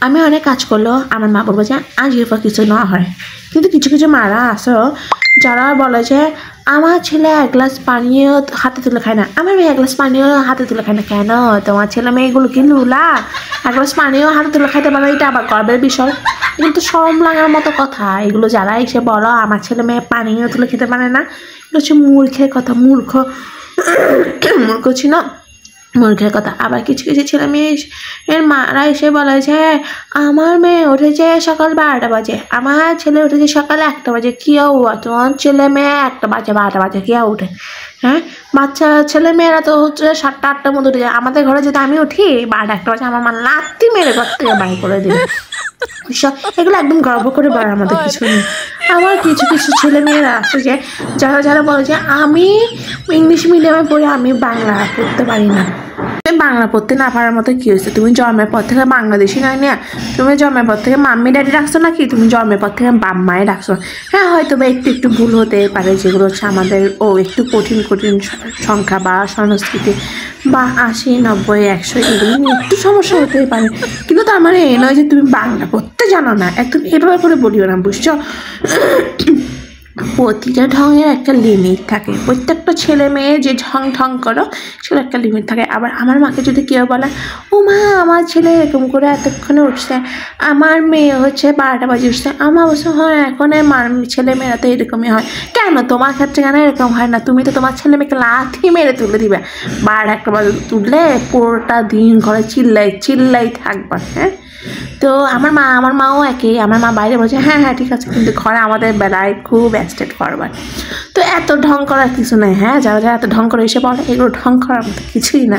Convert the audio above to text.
আমি অনেক কাজ করলেও আমার মা বলবো যে আজকের পর কিছু না হয়। কিন্তু কিছু কিছু মারা আসো যারা বলে যে আমার ছেলে এক গ্লাস পানিও হাতে তুলে খায় না, আমার মেয়ে এক গ্লাস পানিও হাতে তুলে খায় না। কেন তোমার ছেলে মেয়েগুলো কি লুলা? এক গ্লাস পানিও হাতে তুলে খাইতে পারে, এটা আবার গর্বের বিষয়? কিন্তু শরম লাগার মতো কথা এগুলো। যারা এসে বলো আমার ছেলে মেয়ে পানিও তুলে খেতে পারে না, এটা হচ্ছে মূর্খের কথা। মূর্খ ছিল মূর্খের কথা। আবার কিছু কিছু ছেলে মেয়ে এর মারা এসে বলে যে আমার মেয়ে উঠেছে সকাল 12টা বাজে, আমার ছেলে উঠেছে সকাল 1টা বাজে। কেউ তোমার ছেলে মেয়ে 1টা বাজে 12টা বাজে কেউ উঠে? হ্যাঁ, বাচ্চা ছেলে মেয়েরা তো হচ্ছে 7টা 8টার মধ্যে উঠে যায়। আমাদের ঘরে যদি আমি উঠি 12টা 1টা বাজে, আমার মা লাত্তি মেরে ঘর থেকে বাইর করে দিবে। এগুলো একদম গর্ব করে বলার আমাদের কিছু নেই। আমার কিছু কিছু ছেলে মেয়েরা আছে যে যারা যারা বলে যে আমি ইংলিশ মিডিয়ামে পড়ে আমি বাংলা পড়তে পারি না। বাংলা পড়তে না পারার মতো কি হয়েছে? তুমি জন্মের পর থেকে বাংলাদেশি নয় না? তুমি জন্মের পর থেকে মাম্মি ড্যাডি রাখছো নাকি? তুমি জন্মের পর থেকে বাম্মায় রাখছো। হ্যাঁ, হয়তো বা একটু একটু ভুল হতে পারে, যেগুলো হচ্ছে আমাদের একটু কঠিন কঠিন সংখ্যা বা সংস্কৃতি বা 80 90 100 এগুলো নিয়ে একটু সমস্যা হতেই পারে। কিন্তু তার মানে এই নয় যে তুমি বাংলা পড়তে জানো না। একদম এভাবে করে বলিও না, বুঝছো? প্রতিটা ঢঙের একটা লিমিট থাকে। প্রত্যেকটা ছেলে মেয়ে যে ঢং করো সেটা একটা লিমিট থাকে। আবার আমার মাকে যদি কেউ বলে ও মা আমার ছেলে এরকম করে এতক্ষণে উঠছে, আমার মেয়ে হচ্ছে 12টা বাজে উঠছে, আমার বলছে হ্যাঁ এখন ছেলে মেয়েরা তো এরকমই হয়। কেন তোমার ক্ষেত্রে কেন এরকম হয় না? তুমি তো তোমার ছেলে মেয়েকে লাথি মেরে তুলে দিবে। 12টা 1টা বাজে তুললে পুরোটা দিন ঘরে চিল্লাই থাকবা। হ্যাঁ, তো আমার মাও একই। আমার মা বাইরে বলছে হ্যাঁ হ্যাঁ ঠিক আছে, কিন্তু ঘরে আমাদের বেলায় খুব স্ট্রেট ফরওয়ার্ড। তো এত ঢং করার কিছু নেই। হ্যাঁ, যারা যারা এত ঢং করে এসে বলে এগুলো ঢং করার মতো কিছুই না।